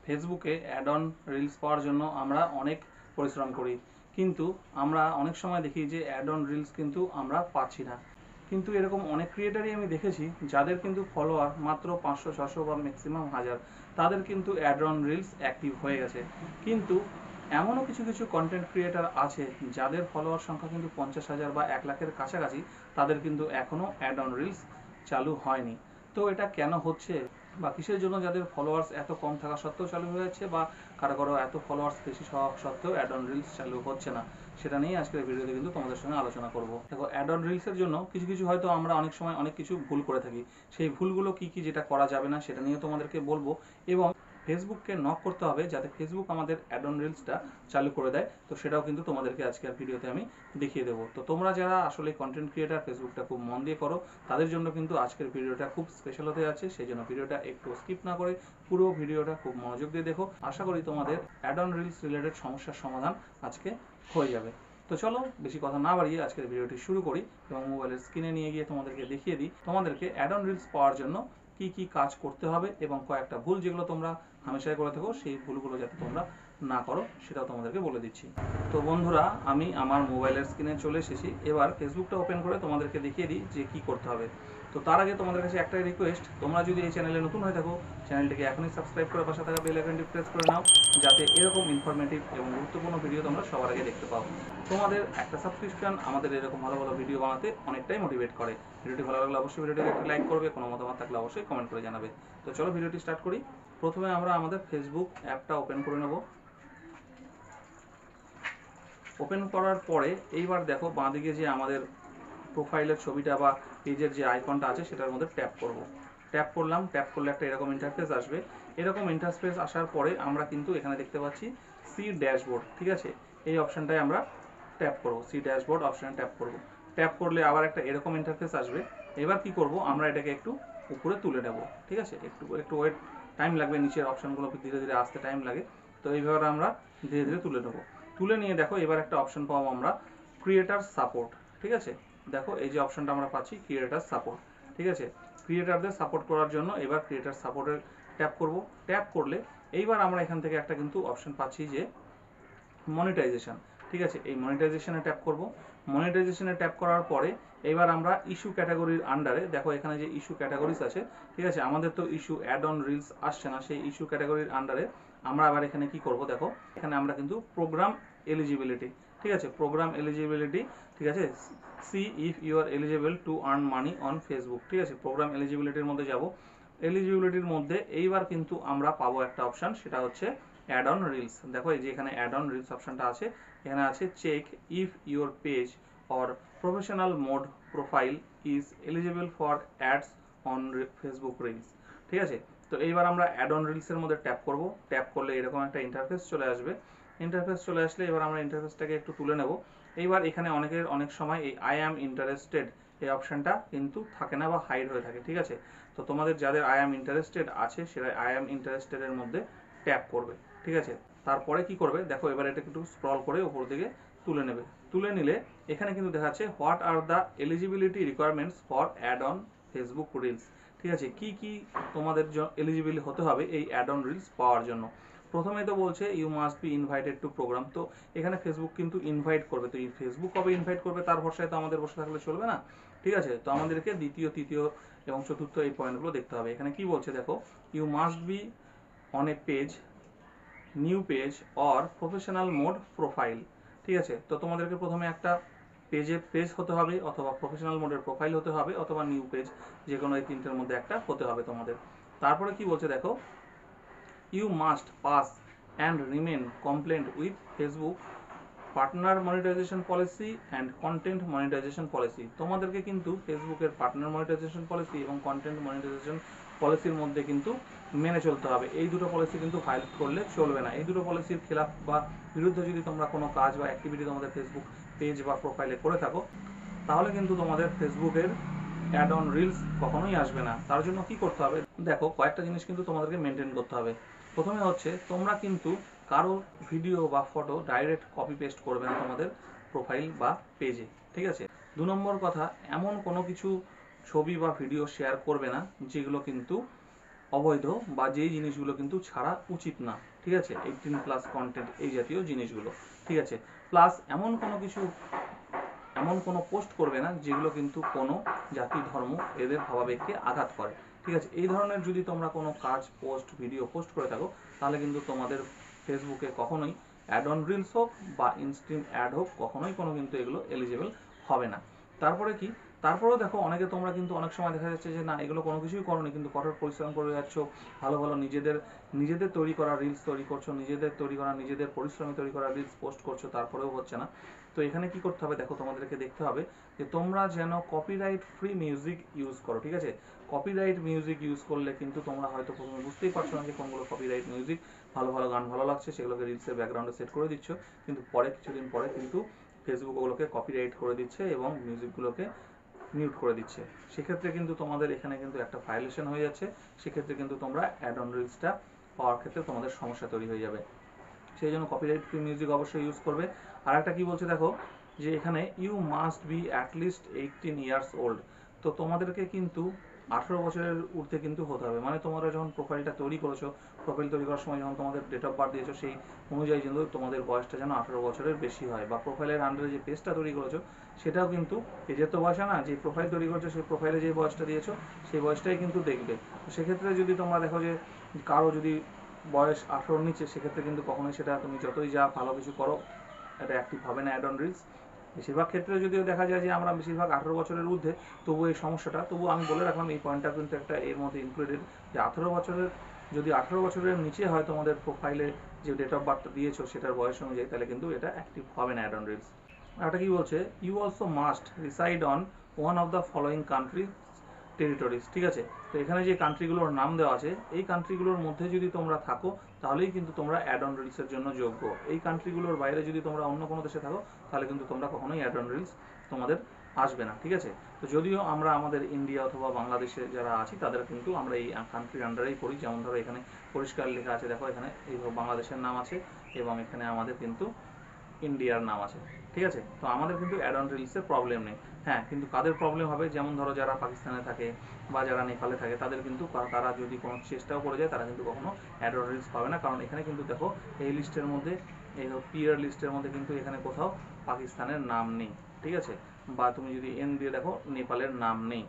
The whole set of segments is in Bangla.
ফেসবুকে অ্যাড অন রিলস পাওয়ার জন্য আমরা অনেক পরিশ্রম করি, কিন্তু আমরা অনেক সময় দেখি যে অ্যাড অন রিলস কিন্তু আমরা পাচ্ছি না। কিন্তু এরকম অনেক ক্রিয়েটারই আমি দেখেছি যাদের কিন্তু ফলোয়ার মাত্র 500-600 বা ম্যাক্সিমাম 1000, তাদের কিন্তু অ্যাড অন রিলস অ্যাক্টিভ হয়ে গেছে। কিন্তু এমনও কিছু কিছু কন্টেন্ট ক্রিয়েটার আছে যাদের ফলোয়ার সংখ্যা কিন্তু 50,000 বা 1 লাখের কাছাকাছি, তাদের কিন্তু এখনও অ্যাড অন রিলস চালু হয়নি। তো এটা কেন হচ্ছে বা কিসের জন্য যাদের ফলোয়ার্স এত কম থাকা সত্ত্বেও চালু হয়ে যাচ্ছে, বা কারো কারো এত ফলোয়ার্স বেশি হওয়া সত্ত্বেও অ্যাড অন রিলস চালু হচ্ছে না, সেটা নিয়ে আজকের ভিডিওতে কিন্তু তোমাদের সঙ্গে আলোচনা করব। দেখো, অ্যাড অন রিলসের জন্য কিছু কিছু হয়তো আমরা অনেক সময় অনেক কিছু ভুল করে থাকি। সেই ভুলগুলো কি কি যেটা করা যাবে না সেটা নিয়ে তোমাদেরকে বলবো, এবং ফেসবুককে নক করতে হবে যাতে ফেসবুক আমাদের অ্যাড অন রিলসটা চালু করে দেয়। তো সেটাও কিন্তু তোমাদেরকে আজকের ভিডিওতে আমি দেখিয়ে দেবো। তো তোমরা যারা আসলে কন্টেন্ট ক্রিয়েটার, ফেসবুকটা খুব মন দিয়ে করো, তাদের জন্য কিন্তু আজকের ভিডিওটা খুব স্পেশাল হতে যাচ্ছে। সেই জন্য ভিডিওটা একটু স্কিপ না করে পুরো ভিডিওটা খুব মনোযোগ দিয়ে দেখো। আশা করি তোমাদের অ্যাড অন রিলস রিলেটেড সমস্যার সমাধান আজকে হয়ে যাবে। তো চলো বেশি কথা না বাড়িয়ে আজকের ভিডিওটি শুরু করি এবং মোবাইলের স্ক্রিনে নিয়ে গিয়ে তোমাদেরকে দেখিয়ে দিই তোমাদেরকে অ্যাড অন রিলস পাওয়ার জন্য কি কি কাজ করতে হবে, এবং কয়েকটা ভুল যেগুলো তোমরা হামেশাই করে থাকো সেই ভুলগুলো যাতে তোমরা না করো সেটাও তোমাদেরকে বলে দিচ্ছি। তো বন্ধুরা, আমি আমার মোবাইলের স্ক্রিনে চলে এসেছি। এবার ফেসবুকটা ওপেন করে তোমাদেরকে দেখিয়ে দিই যে কি করতে হবে। তো তার আগে তোমাদের কাছে একটাই রিকোয়েস্ট, তোমরা যদি এই চ্যানেলে নতুন হয়ে থাকো, চ্যানেলটিকে এখনই সাবস্ক্রাইব করে পাশে থাকা বেল আইকনটি প্রেস করে নাও, যাতে এরকম ইনফরমেটিভ এবং গুরুত্বপূর্ণ ভিডিও তোমরা সবার আগে দেখতে পাও। তোমাদের একটা সাবস্ক্রিপশন আমাদের এরকম ভালো ভালো ভিডিও বানাতে অনেকটাই মোটিভেট করে। ভিডিওটি ভালো লাগলে অবশ্যই ভিডিওটিকে একটি লাইক করবে, কোনো মতামত থাকলে অবশ্যই কমেন্ট করে জানাবে। তো চলো ভিডিওটি স্টার্ট করি। প্রথমে আমরা আমাদের ফেসবুক অ্যাপটা ওপেন করে নেব। ওপেন করার পরে এইবার দেখো বাঁদিকে যে আমাদের প্রোফাইলের ছবিটা বা পেজের যে আইকনটা আছে সেটার মধ্যে ট্যাপ করব। ট্যাপ করলাম, ট্যাপ করলে একটা এরকম ইন্টারফেস আসবে। এরকম ইন্টারফেস আসার পরে আমরা কিন্তু এখানে দেখতে পাচ্ছি সি ড্যাশবোর্ড, ঠিক আছে? এই অপশানটায় আমরা ট্যাপ করব, সি ড্যাশবোর্ড অপশানে ট্যাপ করব। ট্যাপ করলে আবার একটা এরকম ইন্টারফেস আসবে। এবার কি করব, আমরা এটাকে একটু উপরে তুলে নেব, ঠিক আছে? একটু একটু ওয়েট, টাইম লাগবে, নিচের অপশানগুলো ধীরে ধীরে আসতে টাইম লাগে। তো এইভাবে আমরা ধীরে ধীরে তুলে নেব। তুলে নিয়ে দেখো এবার একটা অপশান পাবো আমরা, ক্রিয়েটার সাপোর্ট, ঠিক আছে? দেখো এই যে অপশনটা আমরা পাচ্ছি, ক্রিয়েটার সাপোর্ট, ঠিক আছে? ক্রিয়েটারদের সাপোর্ট করার জন্য এবার ক্রিয়েটার সাপোর্টের ট্যাপ করব। ট্যাপ করলে এইবার আমরা এখান থেকে একটা কিন্তু অপশন পাচ্ছি যে মনিটাইজেশন, ঠিক আছে? এই মনিটাইজেশনে ট্যাপ করব। মনিটাইজেশনে ট্যাপ করার পরে এবার আমরা ইস্যু ক্যাটাগরির আন্ডারে, দেখো এখানে যে ইস্যু ক্যাটাগরিজ আছে, ঠিক আছে? আমাদের তো ইস্যু অ্যাড অন রিলস আসছে না, সেই ইস্যু ক্যাটাগরির আন্ডারে আমরা আবার এখানে কি করব, দেখো এখানে আমরা কিন্তু প্রোগ্রাম এলিজিবিলিটি, ঠিক আছে? প্রোগ্রাম এলিজিবিলিটি, ঠিক আছে? See if you are eligible to earn money on Facebook, ঠিক আছে? প্রোগ্রাম এলিজিবিলিটির মধ্যে যাব। এলিজিবিলিটির মধ্যে এইবার কিন্তু আমরা পাবো একটা অপশান, সেটা হচ্ছে অ্যাড অন রিলস। দেখো এই যে এখানে অ্যাড অন রিলস অপশানটা আছে, এখানে আছে check if your page or professional mode profile is eligible for ads on Facebook reels, ঠিক আছে? তো এইবার আমরা অ্যাড অন রিলসের মধ্যে ট্যাপ করব। ট্যাপ করলে এরকম একটা ইন্টারফেস চলে আসবে। ইন্টারফেস চলে আসলে এবার আমরা ইন্টারফেসটাকে একটু তুলে নেব। এইবার এখানে অনেকের অনেক সময় এই আই অ্যাম ইন্টারেস্টেড এই অপশানটা কিন্তু থাকে না বা হাইড হয়ে থাকে, ঠিক আছে? তো তোমাদের যাদের আই অ্যাম ইন্টারেস্টেড আছে সেটা আই অ্যাম ইন্টারেস্টেডের মধ্যে ট্যাপ করবে, ঠিক আছে? তারপরে কি করবে, দেখো এবার এটা একটু স্ক্রল করে উপর দিকে তুলে নেবে। তুলে নিলে এখানে কিন্তু দেখাচ্ছে what are the eligibility requirements for ad on Facebook reels, ঠিক আছে? কি কি তোমাদের এলিজিবল হতে হবে এই অ্যাড অন রিলস পাওয়ার জন্য। প্রথমে তো বলছে you must be invited to program. তো এখানে ফেসবুক কিন্তু ইনভাইট করবে। তো এই ফেসবুক কবে ইনভাইট করবে তার ভরসায় তো আমাদের বসে থাকলে চলবে না, ঠিক আছে? তো আমাদেরকে দ্বিতীয়, তৃতীয় এবং চতুর্থ এই পয়েন্টগুলো দেখতে হবে। এখানে কি বলছে দেখো, you must be on a page, new page or professional mode profile, ঠিক আছে? তো তোমাদেরকে প্রথমে একটা পেজ হতে হবে, অথবা প্রফেশনাল মোডের প্রোফাইল হতে হবে, অথবা নিউ পেজ, যে কোনো এই তিনটের মধ্যে একটা হতে হবে তোমাদের। তারপরে কি বলছে দেখো, you must pass and remain compliant with Facebook partner monetization policy and content monetization policy. তোমাদেরকে কিন্তু ফেসবুকের পার্টনার মনিটাইজেশন পলিসি এবং কন্টেন্ট মনিটাইজেশন পলিসির মধ্যে কিন্তু মেনে চলতে হবে। এই দুটো পলিসি কিন্তু ভায়োলেট করলে চলবে না। এই দুটো পলিসির খেলাফ বা বিরুদ্ধে যদি তোমরা কোনো কাজ বা অ্যাক্টিভিটি তোমাদের ফেসবুক পেজ বা প্রোফাইলে করে থাকো, তাহলে কিন্তু তোমাদের ফেসবুকের অ্যাড অন রিলস কখনোই আসবে না। তার জন্য কি করতে হবে, দেখো কয়েকটা জিনিস কিন্তু তোমাদেরকে মেনটেন করতে হবে। প্রথমে হচ্ছে তোমরা কিন্তু কারো ভিডিও বা ফটো ডাইরেক্ট কপি পেস্ট করবে না তোমাদের প্রোফাইল বা পেজে, ঠিক আছে? 2 নম্বর কথা, এমন কোনো কিছু ছবি বা ভিডিও শেয়ার করবে না যেগুলো কিন্তু অবৈধ বা যেই জিনিসগুলো কিন্তু ছাড়া উচিত না, ঠিক আছে, 18+ কন্টেন্ট এই জাতীয় জিনিসগুলো, ঠিক আছে। প্লাস এমন কোনো পোস্ট করবে না যেগুলো কিন্তু কোনো জাতি ধর্ম এদের ভাবাবেগকে আঘাত করে, ঠিক আছে। এই ধরনের যদি তোমরা কোনো কাজ ভিডিও পোস্ট করে থাকো, তাহলে কিন্তু তোমাদের ফেসবুকে কখনোই অ্যাড অন রিলস হোক বা ইনস্ট্রিম অ্যাড হোক, কখনোই কোনো কিন্তু এগুলো এলিজিবল হবে না। তারপরে কি, তারপরেও দেখো অনেকে তোমরা কিন্তু অনেক সময় দেখা যাচ্ছে যে না এগুলো কোনো কিছুই করোনি, কিন্তু কঠোর পরিশ্রম করে যাচ্ছ, ভালো ভালো নিজেদের তৈরি করা রিলস তৈরি করছো, নিজেদের পরিশ্রমে তৈরি করা রিলস পোস্ট করছো, তারপরেও হচ্ছে না। তো এখানে কি করতে হবে, দেখো তোমাদেরকে দেখতে হবে যে তোমরা যেন কপিরাইট ফ্রি মিউজিক ইউজ করো, ঠিক আছে। কপিরাইট মিউজিক ইউজ করলে কিন্তু তোমরা হয়তো প্রথমে বুঝতেই পারছো না যে কোনগুলো কপিরাইট মিউজিক, ভালো ভালো গান ভালো লাগছে সেগুলোকে রিলসের ব্যাকগ্রাউন্ডে সেট করে দিচ্ছ, কিন্তু কিছুদিন পরে কিন্তু ফেসবুক ওগুলোকে কপিরাইট করে দিচ্ছে এবং মিউজিকগুলোকে মিউট করে দিচ্ছে। সেক্ষেত্রে কিন্তু তোমাদের এখানে কিন্তু একটা ভায়োলেশন হয়ে যাচ্ছে, সেক্ষেত্রে কিন্তু তোমরা অ্যাড অন রিলসটা পাওয়ার ক্ষেত্রে তোমাদের সমস্যা তৈরি হয়ে যাবে। সেই জন্য কপিরাইট ফ্রি মিউজিক অবশ্যই ইউজ করবে। আর একটা কি বলছে দেখো, যে এখানে you must be at least 18 years old. তো তোমাদেরকে কিন্তু 18 বছরের ঊর্ধ্বে কিন্তু হতে হবে, মানে তোমরা যখন প্রোফাইলটা তৈরি করেছো, প্রোফাইল তৈরি করার সময় যখন তোমাদের ডেট অফ বার্থ দিয়েছো, সেই অনুযায়ী কিন্তু তোমাদের বয়সটা যেন 18 বছরের বেশি হয়, বা প্রোফাইলের আন্ডারে যে পেজটা তৈরি করেছো সেটাও কিন্তু পেজের তো বয়স না, যে প্রোফাইল তৈরি করেছো সেই প্রোফাইলে যে বয়সটা দিয়েছো সেই বয়সটাই কিন্তু দেখবে। তো সেক্ষেত্রে যদি তোমরা দেখো যে কারো যদি বয়স 18-র নিচে, সেক্ষেত্রে কিন্তু কখনোই সেটা তুমি যতই যা ভালো কিছু করো এটা অ্যাক্টিভ হবে না অ্যাড অন রিলস। বেশিরভাগ ক্ষেত্রে যদিও দেখা যায় যে আমরা বেশিরভাগ 18 বছরের ঊর্ধ্বে, তবু এই সমস্যাটা, তবু আমি বলে রাখলাম এই পয়েন্টটা কিন্তু একটা এর মধ্যে ইনক্লুডেড, যে 18 বছরের নিচে হয় তোমাদের প্রোফাইলে যে ডেট অফ বার্থটা দিয়েছো সেটার বয়স অনুযায়ী, তাহলে কিন্তু এটা অ্যাক্টিভ হবে না অ্যাড অন রিলস। আর এটা কি বলছে, you also must reside on one of the following country territories, ঠিক আছে। তো এখানে যে কান্ট্রিগুলোর নাম দেওয়া আছে, এই কান্ট্রিগুলোর মধ্যে যদি তোমরা থাকো তাহলেই কিন্তু তোমরা অ্যাড অন রিলসের জন্য যোগ্য। এই কান্ট্রিগুলোর বাইরে যদি তোমরা অন্য কোনো দেশে থাকো, তাহলে কিন্তু তোমরা কখনোই অ্যাড অন রিলস তোমাদের আসবে না, ঠিক আছে। তো যদিও আমরা আমাদের ইন্ডিয়া অথবা বাংলাদেশে যারা আছি তাদের কিন্তু আমরা এই কান্ট্রির আন্ডারেই করি, যেমন ধরো এখানে পরিষ্কার লেখা আছে, দেখো এখানে এই বাংলাদেশের নাম আছে এবং এখানে আমাদের কিন্তু ইন্ডিয়ার নাম আছে, ঠিক আছে। তো আমাদের কিন্তু অ্যাড অন রিলসের প্রবলেম নেই। হ্যাঁ, কিন্তু কাদের প্রবলেম হবে, যেমন ধরো যারা পাকিস্তানে থাকে বা যারা নেপালে থাকে, তাদের কিন্তু তারা যদি কোনো চেষ্টাও করে যায় তারা কিন্তু কখনো অ্যাড অন রিলস পাবে না, কারণ এখানে কিন্তু দেখো এই লিস্টের মধ্যে, এই পিয়ার লিস্টের মধ্যে কিন্তু এখানে কোথাও পাকিস্তানের নাম নেই, ঠিক আছে। বা তুমি যদি এন দিয়ে দেখো, নেপালের নাম নেই,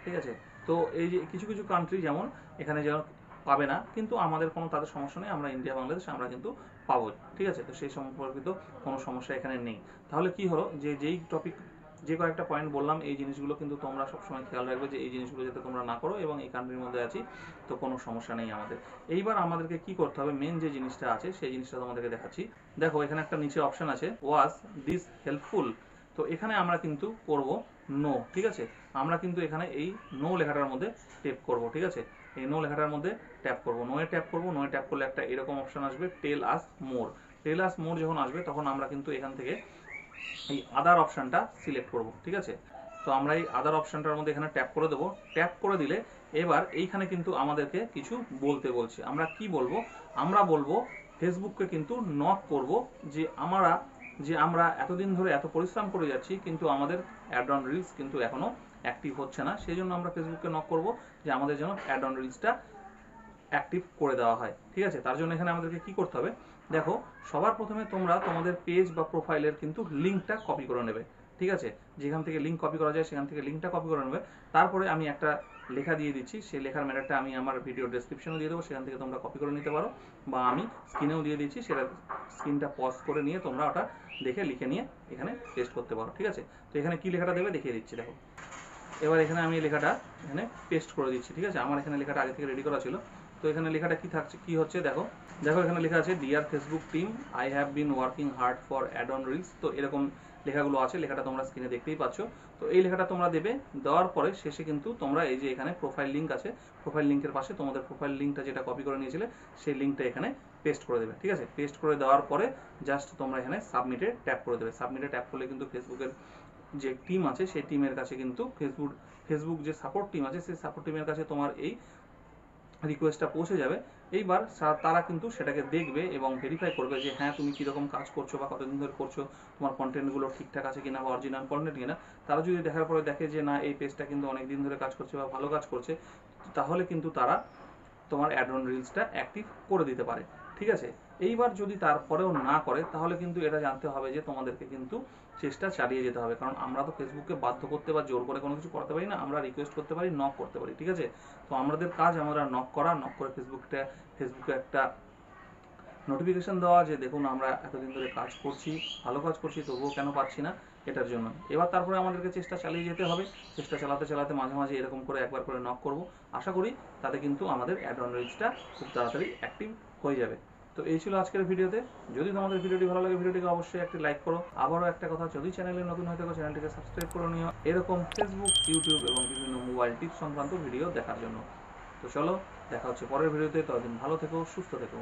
ঠিক আছে। তো এই যে কিছু কিছু কান্ট্রি যেমন এখানে যেমন পাবে না, কিন্তু আমাদের কোনো তাদের সমস্যা নেই, আমরা ইন্ডিয়া বাংলাদেশ আমরা কিন্তু পাবো, ঠিক আছে। তো সেই সম্পর্কিত কোনো সমস্যা এখানে নেই। তাহলে কি হলো, যে কয়েকটা পয়েন্ট বললাম, এই জিনিসগুলো কিন্তু তোমরা সবসময় খেয়াল রাখবে যে এই জিনিসগুলো যাতে তোমরা না করো, এবং এই কান্ট্রির মধ্যে আছি তো কোনো সমস্যা নেই আমাদের। এইবার আমাদেরকে কি করতে হবে, মেন যে জিনিসটা আছে সেই জিনিসটা তোমাদেরকে দেখাচ্ছি। দেখো এখানে একটা নিচে অপশন আছে, ওয়াজ দিস হেল্পফুল। তো এখানে আমরা কিন্তু করব নো, ঠিক আছে। আমরা কিন্তু এখানে এই নো লেখাটার মধ্যে ট্যাপ করব, ঠিক আছে। এই নো লেখাটার মধ্যে ট্যাপ করব, নোয়ে ট্যাপ করব। নোয়ে ট্যাপ করলে একটা এরকম অপশন আসবে, টেল আস মোর। টেল আস মোর যখন আসবে তখন আমরা কিন্তু এখান থেকে এই আদার অপশনটা সিলেক্ট করব, ঠিক আছে। তো আমরা এই আদার অপশনটার মধ্যে এখানে ট্যাপ করে দেবো। ট্যাপ করে দিলে এবার এইখানে কিন্তু আমাদেরকে কিছু বলতে বলছে। আমরা কি বলবো, আমরা বলবো ফেসবুককে কিন্তু নক করব, যে আমরা এতদিন ধরে এত পরিশ্রম করে যাচ্ছি, কিন্তু আমাদের অ্যাড অন রিলস কিন্তু এখনো অ্যাক্টিভ হচ্ছে না। সেই জন্য আমরা ফেসবুককে নক করব যে আমাদের যেন অ্যাড অন রিলসটা অ্যাক্টিভ করে দেওয়া হয়, ঠিক আছে। তার জন্য এখানে আমাদেরকে কি করতে হবে, দেখো সবার প্রথমে তোমরা তোমাদের পেজ বা প্রোফাইলের কিন্তু লিঙ্কটা কপি করে নেবে, ঠিক আছে। যেখান থেকে লিঙ্ক কপি করা যায় সেখান থেকে লিঙ্কটা কপি করে নেবে। তারপরে আমি একটা লেখা দিয়ে দিচ্ছি, সেই লেখার ম্যাটারটা আমি আমার ভিডিও ডেসক্রিপশনে দিয়ে দেবো, সেখান থেকে তোমরা কপি করে নিতে পারো, বা আমি স্ক্রিনেও দিয়ে দিচ্ছি, সেটা স্ক্রিনটা পজ করে নিয়ে তোমরা ওটা দেখে লিখে নিয়ে এখানে পেস্ট করতে পারো, ঠিক আছে। তো এখানে কি লেখাটা দেবে দেখিয়ে দিচ্ছি, দেখো। এবার এখানে আমি লেখাটা এখানে পেস্ট করে দিচ্ছি, ঠিক আছে। আমার এখানে লেখাটা আগে থেকে রেডি করা ছিল। তো এখানে লেখাটা কি হচ্ছে, দেখো এখানে লেখা আছে, dear Facebook team, I have been working hard for ad on reels. তো এরকম লেখাগুলো আছে, লেখাটা তোমরা স্ক্রিনে দেখতেই পাচ্ছ। তো এই লেখাটা তোমরা দেবে, দেওয়ার পরে শেষে কিন্তু তোমরা এই যে এখানে প্রোফাইল লিঙ্ক আছে, প্রোফাইল লিঙ্কের পাশে তোমাদের প্রোফাইল লিঙ্কটা যেটা কপি করে নিয়েছিলে সেই লিঙ্কটা এখানে পেস্ট করে দেবে, ঠিক আছে। পেস্ট করে দেওয়ার পরে জাস্ট তোমরা এখানে সাবমিটে ট্যাপ করে দেবে। সাবমিটে ট্যাপ করলে কিন্তু ফেসবুকের যে টিম আছে সেই টিমের কাছে কিন্তু ফেসবুক যে সাপোর্ট টিম আছে সেই সাপোর্ট টিমের কাছে তোমার এই রিকোয়েস্টটা পৌঁছে যাবে। এইবার তারা কিন্তু সেটাকে দেখবে এবং ভেরিফাই করবে যে হ্যাঁ তুমি কীরকম কাজ করছো বা কতদিন ধরে করছো, তোমার কন্টেন্টগুলো ঠিকঠাক আছে কিনা বা অরিজিনাল কন্টেন্ট কিনা। তারা যদি দেখার পরে দেখে যে না এই পেজটা কিন্তু অনেক দিন ধরে কাজ করছে বা ভালো কাজ করছে, তাহলে কিন্তু তারা তোমার অ্যাড অন রিলসটা অ্যাক্টিভ করে দিতে পারে। ঠিক আছে, এইবার যদি তারপরেও না করে তাহলে কিন্তু এটা জানতে হবে যে তোমাদেরকে কিন্তু চেষ্টা চালিয়ে যেতে হবে, কারণ আমরা তো ফেসবুককে বাধ্য করতে বা জোর করে কোনো কিছু করতে পারি না, আমরা রিকোয়েস্ট করতে পারি, নক করতে পারি। ঠিক আছে, তো আমাদের কাজ আমরা নক করা, নক করে ফেসবুকে একটা নোটিফিকেশন দেওয়া যে দেখুন আমরা এতদিন ধরে কাজ করছি, ভালো কাজ করছি, তবুও কেন পাচ্ছি না, এটার জন্য। এবার তারপরে আমাদেরকে চেষ্টা চালিয়ে যেতে হবে, চেষ্টা চালাতে চালাতে মাঝে মাঝে এরকম করে একবার করে নক করব, আশা করি তাতে কিন্তু আমাদের অ্যাড অন রিলসটা খুব তাড়াতাড়ি অ্যাক্টিভ হয়ে যাবে। তো এই ছিল আজকের ভিডিওতে। যদি তোমাদের ভিডিওটি ভালো লাগে ভিডিওটিকে অবশ্যই একটি লাইক করো। আবারও একটা কথা, যদি চ্যানেলে নতুন হয়ে থাকো চ্যানেলটিকে সাবস্ক্রাইব করে নিও এরকম ফেসবুক, ইউটিউব এবং বিভিন্ন মোবাইল টিপস সংক্রান্ত ভিডিও দেখার জন্য। তো চলো, দেখা হচ্ছে পরের ভিডিওতে, ততদিন ভালো থেকো, সুস্থ থেকো।